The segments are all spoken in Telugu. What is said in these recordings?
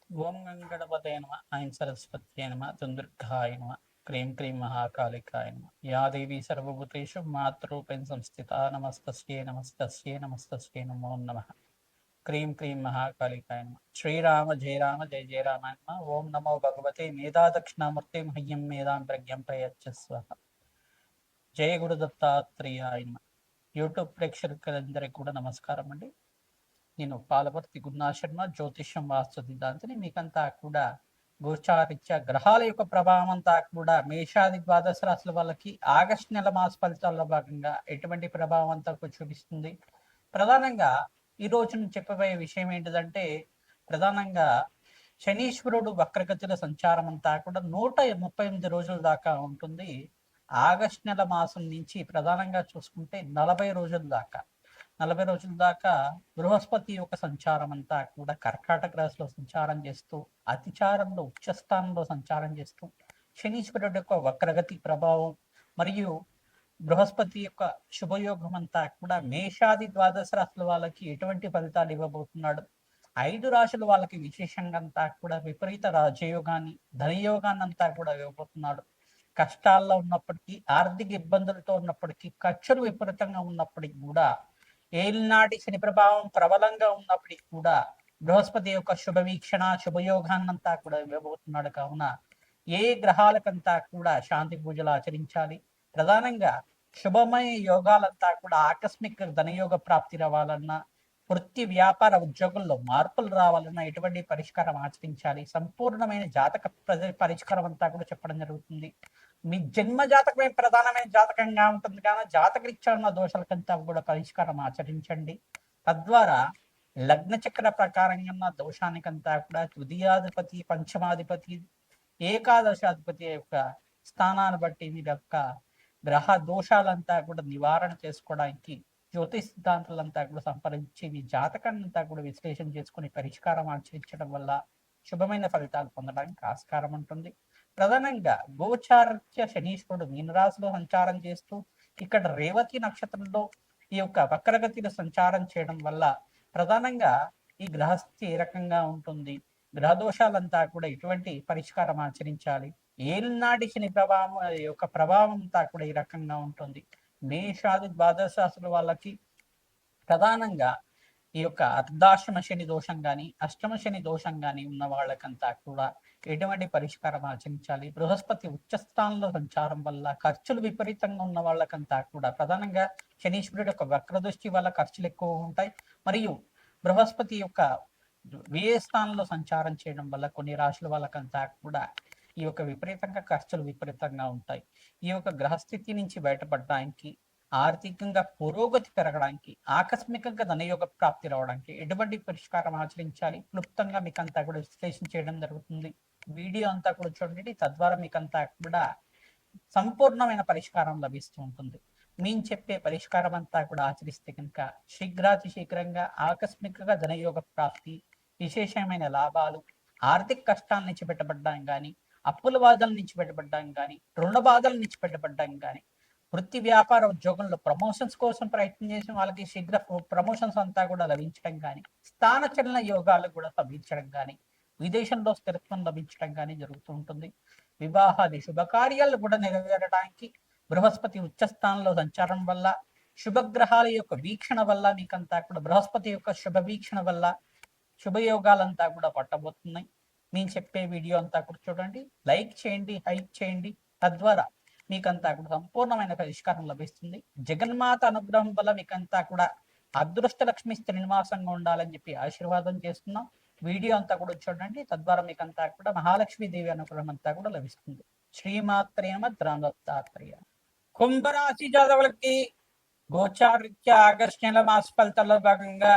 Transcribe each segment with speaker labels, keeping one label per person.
Speaker 1: ఓం గంగణపతయ నమ ఐం సరస్వత్యై నమ దుందుర్గాయ నమ క్రీం క్రీం మహాకాళికాయ నమ యా దేవీ సర్వభూతేషు మాతృరూపేణ సంస్థిత నమస్తస్యై నమస్తస్యై నమస్తస్యై నమో నమః క్రీం క్రీం మహాకాళికాయ నమ శ్రీరామ జయ రామ జయ జయ రామ నమ ఓం నమో భగవతే మేధా దక్షిణామూర్తి మహ్యం మేధాం ప్రజ్ఞం ప్రయచ్చస్వ జయ గురు దత్తాత్రేయాయ నమ యూట్యూబ్ ప్రేక్షకులందరికీ కూడా నమస్కారం అండి. నేను పాలపర్తి గురునాథ శర్మ జ్యోతిష్యం వాస్తు సిద్ధాంతిని. మీకంతా కూడా గోచారిత్య గ్రహాల యొక్క ప్రభావం అంతా కూడా మేషాది ద్వాదశ రాశుల వాళ్ళకి ఆగస్టు నెల మాస ఫలితాల్లో భాగంగా ఎటువంటి ప్రభావం అంతా చూపిస్తుంది. ప్రధానంగా ఈ రోజు చెప్పబోయే విషయం ఏంటిదంటే, ప్రధానంగా శనీశ్వరుడు వక్రగతిల సంచారం అంతా కూడా 138 రోజుల దాకా ఉంటుంది. ఆగస్టు నెల మాసం నుంచి ప్రధానంగా చూసుకుంటే 40 రోజుల దాకా బృహస్పతి యొక్క సంచారం అంతా కూడా కర్కాటక రాశిలో సంచారం చేస్తూ, అతిచారంలో ఉచ్చస్థానంలో సంచారం చేస్తూ, శనీశ్వరుడు యొక్క వక్రగతి ప్రభావం మరియు బృహస్పతి యొక్క శుభయోగం అంతా కూడా మేషాది ద్వాదశ రాశుల వాళ్ళకి ఎటువంటి ఫలితాలు ఇవ్వబోతున్నాడు, 5 రాశుల వాళ్ళకి విశేషంగా అంతా కూడా విపరీత రాజయోగాన్ని ధనయోగాన్ని అంతా కూడా ఇవ్వబోతున్నాడు. కష్టాల్లో ఉన్నప్పటికీ, ఆర్థిక ఇబ్బందులతో ఉన్నప్పటికీ, ఖర్చులు విపరీతంగా ఉన్నప్పటికీ కూడా, ఏలినాటి శని ప్రభావం ప్రబలంగా ఉన్నప్పటికీ కూడా బృహస్పతి యొక్క శుభ వీక్షణ శుభయోగాన్నంతా కూడా ఇవ్వబోతున్నాడు. కావున ఏ గ్రహాలకంతా కూడా శాంతి పూజలు ఆచరించాలి, ప్రధానంగా శుభమయ యోగాలంతా కూడా ఆకస్మిక ధనయోగ ప్రాప్తి రావాలన్నా, వృత్తి వ్యాపార ఉద్యోగుల్లో మార్పులు రావాలన్నా ఎటువంటి పరిష్కారం ఆచరించాలి, సంపూర్ణమైన జాతక పరిష్కారం అంతా కూడా చెప్పడం జరుగుతుంది. మీ జన్మ జాతకమే ప్రధానమైన జాతకంగా ఉంటుంది కానీ జాతకరీత్యా ఉన్న దోషాలకంతా కూడా పరిష్కారం ఆచరించండి. తద్వారా లగ్న చక్ర ప్రకారంగా ఉన్న దోషానికంతా కూడా తృతీయాధిపతి, పంచమాధిపతి, ఏకాదశాధిపతి యొక్క స్థానాన్ని బట్టి వీరి యొక్క గ్రహ దోషాలంతా కూడా నివారణ చేసుకోవడానికి జ్యోతిష్ సిద్ధాంతాలంతా కూడా సంప్రదించి మీ జాతకాన్ని అంతా కూడా విశ్లేషణ చేసుకుని పరిష్కారం ఆచరించడం వల్ల శుభమైన ఫలితాలు పొందడానికి ఆస్కారం ఉంటుంది. ప్రధానంగా గోచారత్య శనీశ్వరుడు మీనరాశిలో సంచారం చేస్తూ ఇక్కడ రేవతి నక్షత్రంలో ఈ యొక్క వక్రగతిలో సంచారం చేయడం వల్ల ప్రధానంగా ఈ గ్రహస్థితి ఏ రకంగా ఉంటుంది, గ్రహ దోషాలంతా కూడా ఎటువంటి పరిష్కారం ఆచరించాలి, ఏలినాటి శని ప్రభావం యొక్క ప్రభావం అంతా కూడా ఈ రకంగా ఉంటుంది. మేషాది ద్వాదశ రాశుల వాళ్ళకి ప్రధానంగా ఈ యొక్క అర్ధాశ్రమ శని దోషం కానీ అష్టమ శని దోషం కానీ ఉన్న వాళ్ళకంతా కూడా ఎటువంటి పరిష్కారం ఆచరించాలి, బృహస్పతి ఉచ్చస్థానంలో సంచారం వల్ల ఖర్చులు విపరీతంగా ఉన్న వాళ్ళకంతా కూడా ప్రధానంగా శనీశ్వరుడు యొక్క వక్ర దృష్టి వల్ల ఖర్చులు ఎక్కువ ఉంటాయి. మరియు బృహస్పతి యొక్క వ్యయ స్థానంలో సంచారం చేయడం వల్ల కొన్ని రాశుల వాళ్ళకంతా కూడా ఈ యొక్క విపరీతంగా ఖర్చులు విపరీతంగా ఉంటాయి. ఈ యొక్క గ్రహస్థితి నుంచి బయటపడడానికి, ఆర్థికంగా పురోగతి పెరగడానికి, ఆకస్మికంగా ధనయోగ ప్రాప్తి రావడానికి ఎటువంటి పరిష్కారం ఆచరించాలి క్లుప్తంగా మీకు అంతా కూడా విశ్లేషణ చేయడం జరుగుతుంది. వీడియో అంతా కూడా చూడండి, తద్వారా మీకు అంతా కూడా సంపూర్ణమైన పరిష్కారం లభిస్తూ ఉంటుంది. మేము చెప్పే పరిష్కారం అంతా కూడా ఆచరిస్తే కనుక శీఘ్రాతి శీఘ్రంగా ఆకస్మికంగా ధనయోగ ప్రాప్తి, విశేషమైన లాభాలు, ఆర్థిక కష్టాల నుంచి పెట్టబడ్డం కానీ, అప్పుల బాధల నుంచి పెట్టబడ్డం కానీ, రుణ బాధల నుంచి పెట్టబడ్డం కానీ, వృత్తి వ్యాపార ఉద్యోగంలో ప్రమోషన్స్ కోసం ప్రయత్నం చేసిన వాళ్ళకి శీఘ్ర ప్రమోషన్స్ అంతా కూడా లభించడం కానీ, స్థానచలన యోగాలు కూడా లభించడం కానీ, విదేశంలో స్థిరత్వం లభించడం కానీ జరుగుతూ ఉంటుంది. వివాహాది శుభకార్యాలు కూడా నెరవేరడానికి బృహస్పతి ఉచ్చస్థానంలో సంచారం వల్ల, శుభగ్రహాల యొక్క వీక్షణ వల్ల మీకంతా కూడా బృహస్పతి యొక్క శుభ వీక్షణ వల్ల శుభయోగాలంతా కూడా పట్టబోతున్నాయి. నేను చెప్పే వీడియో అంతా కూడా చూడండి, లైక్ చేయండి, హైప్ చేయండి. తద్వారా మీకంతా కూడా సంపూర్ణమైన పరిష్కారం లభిస్తుంది. జగన్మాత అనుగ్రహం వల్ల మీకంతా కూడా అదృష్ట లక్ష్మి శ్రీనివాసంగా ఉండాలని చెప్పి ఆశీర్వాదం చేస్తున్నాం. వీడియో అంతా కూడా చూడండి, తద్వారా మీకంతా కూడా మహాలక్ష్మి దేవి అనుగ్రహం అంతా కూడా లభిస్తుంది. శ్రీమాత్రే నమః. దత్తాత్రేయ. కుంభరాశి జాతకులకి గోచారిత్య ఆగస్టు నెల మాస ఫలితాల్లో భాగంగా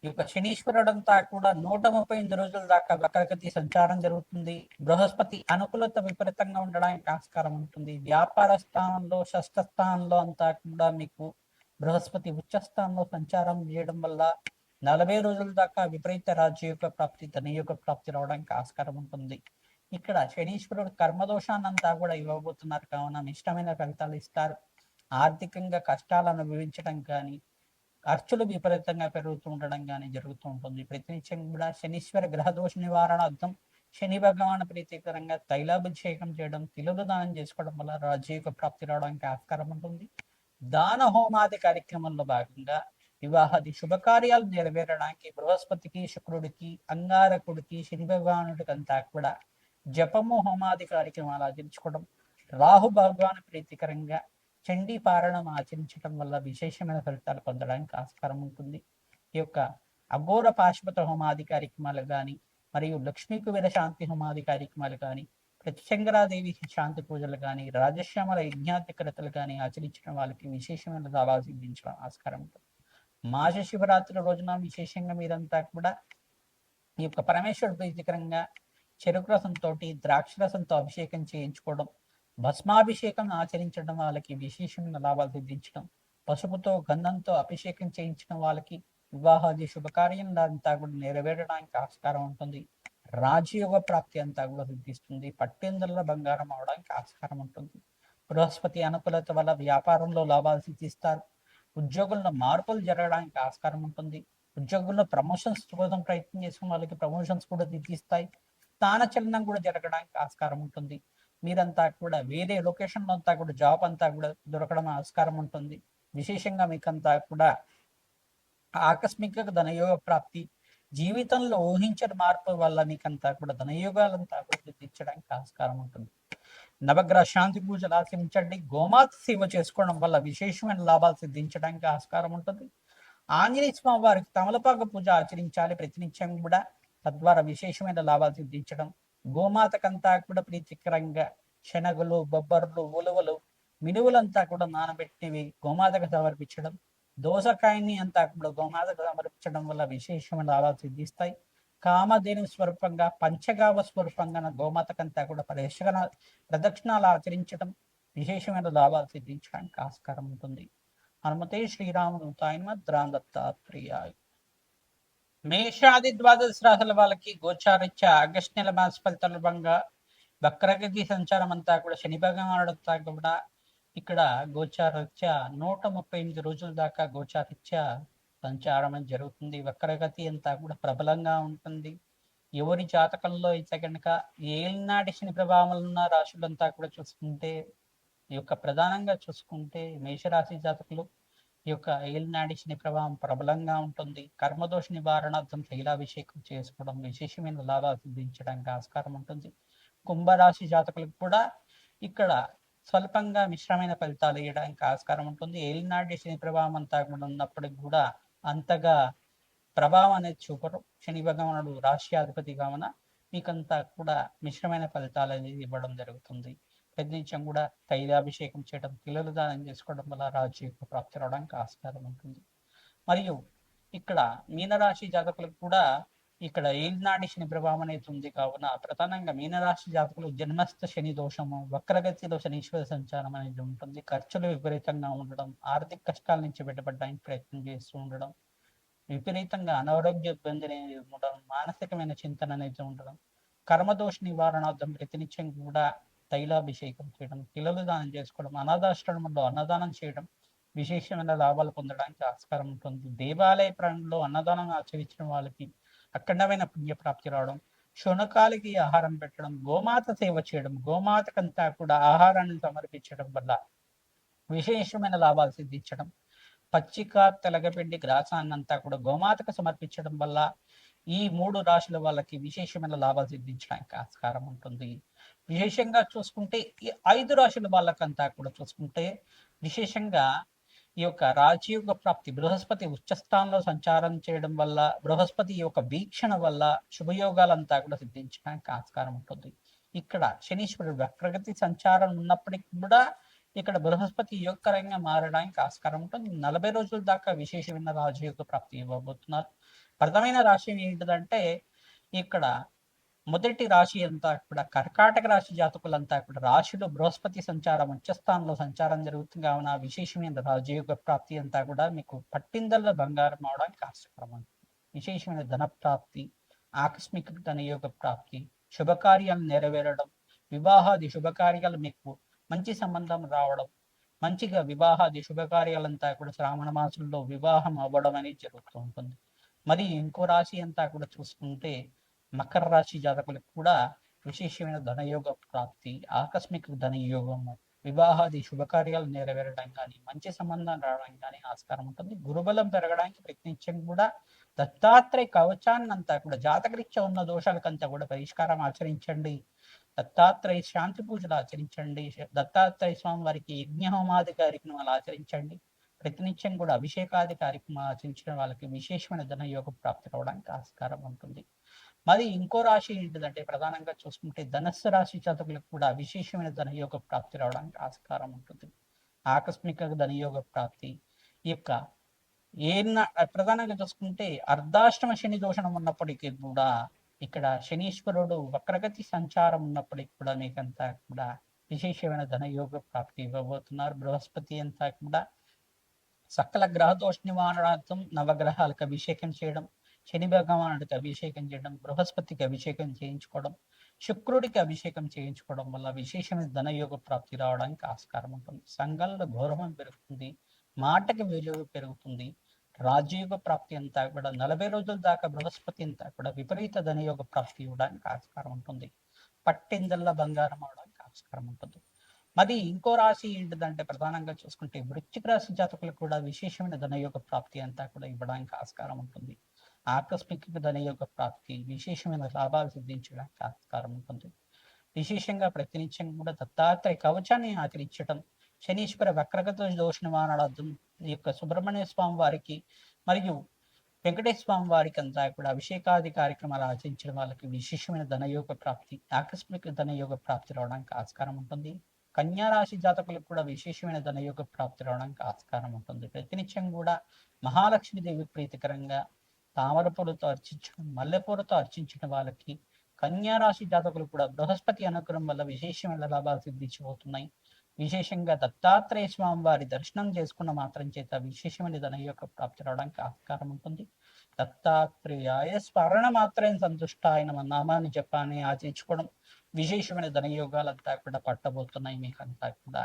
Speaker 1: ఈ యొక్క శనీశ్వరుడంతా కూడా 138 రోజుల దాకా వక్రగతి సంచారం జరుగుతుంది. బృహస్పతి అనుకూలత విపరీతంగా ఉండడానికి ఆస్కారం ఉంటుంది. వ్యాపార స్థానంలో షష్ఠ స్థానంలో అంతా కూడా మీకు బృహస్పతి ఉచ్చస్థానంలో సంచారం చేయడం వల్ల 40 రోజుల దాకా విపరీత రాజయోగ ప్రాప్తి ధనయోగ ప్రాప్తి రావడానికి ఆస్కారం ఉంటుంది. ఇక్కడ శనీశ్వరుడు కర్మదోషాన్నంతా కూడా ఇవ్వబోతున్నారు కావున ఇష్టమైన ఫలితాలు ఇస్తారు. ఆర్థికంగా కష్టాలు అనుభవించడం కానీ, ఖర్చులు విపరీతంగా పెరుగుతూ ఉండడం కానీ జరుగుతూ ఉంటుంది. ప్రతినిత్యం కూడా శనీశ్వర గ్రహదోష నివారణార్థం శని భగవాన్ ప్రీతికరంగా తైలాభిషేకం చేయడం, తిలులు దానం చేసుకోవడం వల్ల రాజయోగ ప్రాప్తి రావడానికి ఆస్కారం ఉంటుంది. దాన హోమాది కార్యక్రమంలో భాగంగా వివాహాది శుభకార్యాలు నెరవేరడానికి బృహస్పతికి, శుక్రుడికి, అంగారకుడికి, శని భగవానుడికి అంతా కూడా జపము హోమాది కార్యక్రమాలు ఆచరించుకోవడం, రాహు భగవాన్ ప్రీతికరంగా చండీ పారణం ఆచరించడం వల్ల విశేషమైన ఫలితాలు పొందడానికి ఆస్కారం ఉంటుంది. ఈ యొక్క అఘోర పాశుపత హోమాది కార్యక్రమాలు కానీ, మరియు లక్ష్మీ కుబేర శాంతి హోమాది కార్యక్రమాలు కానీ, ప్రత్యంగరాదేవి శాంతి పూజలు కానీ, రాజశ్యామల యజ్ఞాధికరతలు కానీ ఆచరించిన వాళ్ళకి విశేషమైన లాభాలు సిద్ధించడం ఆస్కారం ఉంటుంది. మాస శివరాత్రి రోజున విశేషంగా మీరంతా కూడా ఈ యొక్క పరమేశ్వర ప్రీతికరంగా చెరుకు రసంతో, ద్రాక్ష రసంతో అభిషేకం చేయించుకోవడం, భస్మాభిషేకం ఆచరించడం వాళ్ళకి విశేషమైన లాభాలు సిద్ధించడం, పసుపుతో గంధంతో అభిషేకం చేయించడం వాళ్ళకి వివాహాది శుభకార్యంతా కూడా నెరవేరడానికి ఆస్కారం ఉంటుంది. రాజయోగ ప్రాప్తి అంతా కూడా సిద్ధిస్తుంది. పట్టెందుల బంగారం అవడానికి ఆస్కారం ఉంటుంది. బృహస్పతి అనుకూలత వల్ల వ్యాపారంలో లాభాలు సిద్ధిస్తారు. ఉద్యోగుల్లో మార్పులు జరగడానికి ఆస్కారం ఉంటుంది. ఉద్యోగుల్లో ప్రమోషన్స్ కోసం ప్రయత్నం చేసిన వాళ్ళకి ప్రమోషన్స్ కూడా సిద్ధిస్తాయి. స్థానచలనం కూడా జరగడానికి ఆస్కారం ఉంటుంది. మీరంతా కూడా వేరే లొకేషన్లో అంతా కూడా జాబ్ అంతా కూడా దొరకడం ఆస్కారం ఉంటుంది. విశేషంగా మీకంతా కూడా ఆకస్మిక ధనయోగ ప్రాప్తి, జీవితంలో ఊహించిన మార్పు వల్ల మీకంతా కూడా ధనయోగాలంతా కూడా సిద్ధించడానికి ఆస్కారం ఉంటుంది. నవగ్రహ శాంతి పూజలు ఆచరించండి. గోమాత సేవ చేసుకోవడం వల్ల విశేషమైన లాభాలు సిద్ధించడానికి ఆస్కారం ఉంటుంది. ఆంజనేయ స్వామి వారికి తమలపాక పూజ ఆచరించాలి ప్రతినిత్యం కూడా, తద్వారా విశేషమైన లాభాలు సిద్ధించడం. గోమాతకంతా కూడా ప్రీతికరంగా శనగలు, బొబ్బర్లు, ఉలువలు, మినువులంతా కూడా నానబెట్టినవి గోమాతకు సమర్పించడం, దోసకాయని అంతా కూడా గోమాతకు సమర్పించడం వల్ల విశేషమైన లాభాలు సిద్ధిస్తాయి. కామధేను స్వరూపంగా, పంచగావ స్వరూపంగా గోమాతకంతా కూడా ప్రదక్షిణాలు ఆచరించడం విశేషమైన లాభాలు సిద్ధించడానికి ఆస్కారం ఉంటుంది. హనుమతే శ్రీరామదూతాయ మేషాది ద్వాదశ రాశుల వాళ్ళకి గోచారిత్య ఆగస్టు నెల మాస ఫలితాల భాగంగా వక్రగతి సంచారం అంతా కూడా శని భగవానుడు కూడా ఇక్కడ గోచారిత్య 138 రోజుల దాకా గోచారిత్య సంచారం అని జరుగుతుంది. వక్రగతి అంతా కూడా ప్రబలంగా ఉంటుంది. ఎవరి జాతకంలో అయితే కనుక ఏలినాటి శని ప్రభావం ఉన్న రాశులంతా కూడా చూసుకుంటే, ఈ యొక్క ప్రధానంగా చూసుకుంటే మేషరాశి జాతకులు ఈ యొక్క ఏలినాటి శని ప్రభావం ప్రబలంగా ఉంటుంది. కర్మదోష నివారణార్థం తైలాభిషేకం చేసుకోవడం విశేషమైన లాభాలు సిద్ధించడానికి ఆస్కారం ఉంటుంది. కుంభరాశి జాతకులకు కూడా ఇక్కడ స్వల్పంగా మిశ్రమైన ఫలితాలు ఇవ్వడానికి ఆస్కారం ఉంటుంది. ఏలినాటి శని ప్రభావం అంతా కూడా ఉన్నప్పటికి కూడా అంతగా ప్రభావం అనేది చూపరు. శని భగవానుడు రాష్ట్రాధిపతి కావున మీకంతా కూడా మిశ్రమైన ఫలితాలు అనేది ఇవ్వడం జరుగుతుంది. ప్రతినిత్యం కూడా తైలాభిషేకం చేయడం, పిల్లలు దానం చేసుకోవడం వల్ల రాజయోగ ప్రాప్తి రావడానికి ఆస్కారం ఉంటుంది. మరియు ఇక్కడ మీనరాశి జాతకులకు కూడా ఇక్కడ ఏలినాటి శని ప్రభావం అనేది ఉంది కావున ప్రధానంగా మీనరాశి జాతకులు జన్మస్థ శని దోషము, వక్రగతిలో శనీశ్వర సంచారం అనేది ఉంటుంది. ఖర్చులు విపరీతంగా ఉండడం, ఆర్థిక కష్టాల నుంచి బయటపడడానికి ప్రయత్నం చేస్తూ ఉండడం, విపరీతంగా అనారోగ్య ఇబ్బంది అనేది ఉండడం, మానసికమైన చింతన అనేది ఉండడం, కర్మదోష నివారణార్థం ప్రతినిత్యం కూడా తైలాభిషేకం చేయడం, పిల్లలు దానం చేసుకోవడం, అనాథాశ్రమంలో అన్నదానం చేయడం విశేషమైన లాభాలు పొందడానికి ఆస్కారం ఉంటుంది. దేవాలయ ప్రాంగణంలో అన్నదానం ఆచరించిన వాళ్ళకి అఖండమైన పుణ్యప్రాప్తి రావడం, శునకాలకి ఆహారం పెట్టడం, గోమాత సేవ చేయడం, గోమాతకంతా కూడా ఆహారాన్ని సమర్పించడం వల్ల విశేషమైన లాభాలు సిద్ధించడం, పచ్చిక తెలగపిండి గ్రాసాన్నంతా కూడా గోమాతకు సమర్పించడం వల్ల ఈ 3 రాశుల వాళ్ళకి విశేషమైన లాభాలు సిద్ధించడానికి ఆస్కారం ఉంటుంది. విశేషంగా చూసుకుంటే ఈ 5 రాశుల వాళ్ళకంతా కూడా చూసుకుంటే విశేషంగా ఈ యొక్క రాజయోగ ప్రాప్తి, బృహస్పతి ఉచ్చస్థానంలో సంచారం చేయడం వల్ల, బృహస్పతి యొక్క వీక్షణ వల్ల శుభయోగాలంతా కూడా సిద్ధించడానికి ఆస్కారం ఉంటుంది. ఇక్కడ శనీశ్వరుడు వక్రగతి సంచారం ఉన్నప్పటికీ కూడా ఇక్కడ బృహస్పతి యోగకరంగా మారడానికి ఆస్కారం ఉంటుంది. 40 రోజుల దాకా విశేషమైన రాజయోగ ప్రాప్తి ఇవ్వబోతున్నారు. ప్రథమైన రాశి ఏంటిదంటే ఇక్కడ మొదటి రాశి అంతా కూడా కర్కాటక రాశి జాతకులంతా కూడా రాశిలో బృహస్పతి సంచారం ఉచ్చస్థానంలో సంచారం జరుగుతుంది కావున విశేషమైన రాజయోగ ప్రాప్తి అంతా కూడా మీకు పట్టిందల్ల బంగారం అవడానికి ఆస్కారం ఉంటుంది. విశేషమైన ధన ప్రాప్తి, ఆకస్మిక ధనయోగ ప్రాప్తి, శుభకార్యాలు నెరవేరడం, వివాహాది శుభకార్యాలు మీకు మంచి సంబంధం రావడం, మంచిగా వివాహాది శుభకార్యాలంతా కూడా శ్రావణ మాసంలో వివాహం అవ్వడం అనేది జరుగుతూ ఉంటుంది. మరి ఇంకో రాశి అంతా కూడా చూసుకుంటే మకర రాశి జాతకులకు కూడా విశేషమైన ధనయోగ ప్రాప్తి, ఆకస్మిక ధనయోగము, వివాహాది శుభకార్యాలు నెరవేరడం కానీ, మంచి సంబంధం రావడం కానీ ఆస్కారం ఉంటుంది. గురుబలం పెరగడానికి ప్రయత్నించడం కూడా దత్తాత్రేయ కవచాన్ని అంతా కూడా జాతకరీత్యా ఉన్న దోషాలకంతా కూడా పరిష్కారం ఆచరించండి. దత్తాత్రేయ శాంతి పూజలు ఆచరించండి. దత్తాత్రేయ స్వామి వారికి యజ్ఞహోమాది కార్యక్రమాలు ఆచరించండి. ప్రతినిత్యం కూడా అభిషేకాది కార్యక్రమాలు ఆచరించిన వాళ్ళకి విశేషమైన ధనయోగ ప్రాప్తి రావడానికి ఆస్కారం ఉంటుంది. మరి ఇంకో రాశి ఏంటిదంటే ప్రధానంగా చూసుకుంటే ధనస్సు రాశి జాతకులకు కూడా విశేషమైన ధనయోగ ప్రాప్తి రావడానికి ఆస్కారం ఉంటుంది. ఆకస్మిక ధనయోగ ప్రాప్తి ఈ యొక్క ప్రధానంగా చూసుకుంటే అర్ధాష్టమ శని దోషణం ఉన్నప్పటికీ కూడా ఇక్కడ శనీశ్వరుడు వక్రగతి సంచారం ఉన్నప్పటికీ కూడా మీకంతా కూడా విశేషమైన ధనయోగ ప్రాప్తి ఇవ్వబోతున్నారు. బృహస్పతి అంతా కూడా సకల గ్రహ దోష నివారణార్థం నవగ్రహాలకు అభిషేకం చేయడం, శని భగవానుడికి అభిషేకం చేయడం, బృహస్పతికి అభిషేకం చేయించుకోవడం, శుక్రుడికి అభిషేకం చేయించుకోవడం వల్ల విశేషమైన ధనయోగ ప్రాప్తి రావడానికి ఆస్కారం ఉంటుంది. సంఘంలో గౌరవం పెరుగుతుంది, మాటకి విలువ పెరుగుతుంది. రాజయోగ ప్రాప్తి అంతా కూడా 40 రోజుల దాకా బృహస్పతి అంతా కూడా విపరీత ధనయోగ ప్రాప్తి ఇవ్వడానికి ఆస్కారం ఉంటుంది. పట్టిందల్లా బంగారం అవడానికి ఆస్కారం ఉంటుంది. మరి ఇంకో రాశి ఏంటిదంటే ప్రధానంగా చూసుకుంటే వృశ్చిక రాశి జాతకులకు కూడా విశేషమైన ధనయోగ ప్రాప్తి అంతా కూడా ఇవ్వడానికి ఆస్కారం ఉంటుంది. ఆకస్మిక ధనయోగ ప్రాప్తి, విశేషమైన లాభాలు సిద్ధించడానికి ఆస్కారం ఉంటుంది. విశేషంగా ప్రతినిత్యం కూడా దత్తాత్రేయ కవచాన్ని ఆచరించడం, శనీశ్వర వక్రగత దోష నివారణార్థం ఈ యొక్క సుబ్రహ్మణ్య స్వామి వారికి మరియు వెంకటేశ్వర స్వామి వారికి అంతా కూడా అభిషేకాది కార్యక్రమాలు ఆచరించడం వాళ్ళకి విశేషమైన ధనయోగ ప్రాప్తి, ఆకస్మిక ధనయోగ ప్రాప్తి రావడానికి ఆస్కారం ఉంటుంది. కన్యా రాశి జాతకులకు కూడా విశేషమైన ధనయోగ ప్రాప్తి రావడానికి ఆస్కారం ఉంటుంది. ప్రతినిత్యం కూడా మహాలక్ష్మీదేవి ప్రీతికరంగా తామరపూలతో అర్చించడం, మల్లెపూలతో అర్చించిన వాళ్ళకి కన్యా రాశి జాతకులు కూడా బృహస్పతి అనుగ్రహం వల్ల విశేషమైన లాభాలు సిద్ధించబోతున్నాయి. విశేషంగా దత్తాత్రేయ స్వామి వారి దర్శనం చేసుకున్న మాత్రం చేత విశేషమైన ధనయోగ ప్రాప్తి రావడానికి ఆస్కారం ఉంటుంది. దత్తాత్రేయాయ స్మరణ మాత్రం సంతుష్ట ఆయన నామాన్ని జపాన్ని ఆచరించుకోవడం విశేషమైన ధనయోగాలంతా కూడా పట్టబోతున్నాయి. మీకంతా కూడా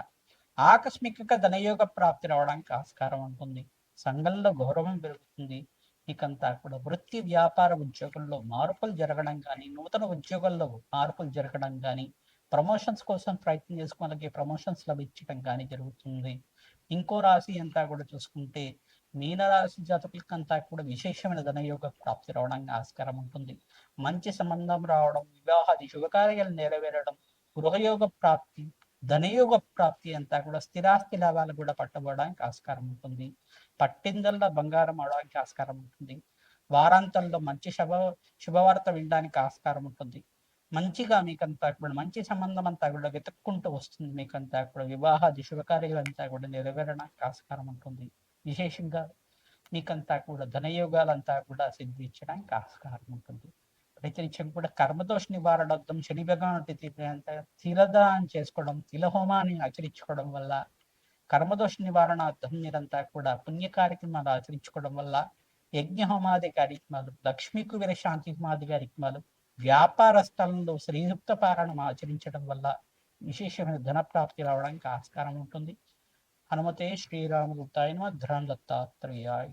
Speaker 1: ఆకస్మిక ధనయోగ ప్రాప్తి రావడానికి ఆస్కారం ఉంటుంది. సంఘంలో గౌరవం పెరుగుతుంది. మీకంతా కూడా వృత్తి వ్యాపార ఉద్యోగుల్లో మార్పులు జరగడం కానీ, నూతన ఉద్యోగాల్లో మార్పులు జరగడం కానీ, ప్రమోషన్స్ కోసం ప్రయత్నం చేసుకోవడానికి ప్రమోషన్స్ లభించడం కానీ జరుగుతుంది. ఇంకో రాశి అంతా కూడా చూసుకుంటే మీనరాశి జాతకులకంతా కూడా విశేషమైన ధనయోగ ప్రాప్తి రావడానికి ఆస్కారం ఉంటుంది. మంచి సంబంధం రావడం, వివాహాది శుభకార్యాలు నెరవేరడం, గృహయోగ ప్రాప్తి, ధనయోగ ప్రాప్తి అంతా కూడా స్థిరాస్తి లాభాలు కూడా పట్టబడడానికి ఆస్కారం ఉంటుంది. పట్టిందల్లా బంగారం అవడానికి ఆస్కారం ఉంటుంది. వారాంతంలో మంచి శుభవార్త వినడానికి ఆస్కారం ఉంటుంది. మంచిగా మీకంతా కూడా మంచి సంబంధం అంతా కూడా వెతుక్కుంటూ వస్తుంది. మీకంతా కూడా వివాహాది శుభకార్యాలు అంతా కూడా నెరవేరడానికి ఆస్కారం ఉంటుంది. విశేషంగా మీకంతా కూడా ధనయోగాలంతా కూడా సిద్ధించడానికి ఆస్కారం ఉంటుంది. ప్రతినిత్యం కూడా కర్మదోష నివారణార్థం శని భగవానుడి తిలదానం చేసుకోవడం, తిలహోమాన్ని ఆచరించుకోవడం వల్ల కర్మదోష నివారణార్థం మీరంతా కూడా పుణ్య కార్యక్రమాలు ఆచరించుకోవడం వల్ల యజ్ఞహోమాది కార్యక్రమాలు, లక్ష్మీ కుబేర శాంతి హోమాది కార్యక్రమాలు, వ్యాపార స్థలంలో శ్రీయుక్త పారాయణం ఆచరించడం వల్ల విశేషమైన ధన ప్రాప్తి రావడానికి ఆస్కారం ఉంటుంది. హనుమతే శ్రీరామగుప్తాయ నమః. దత్తాత్రేయాయ.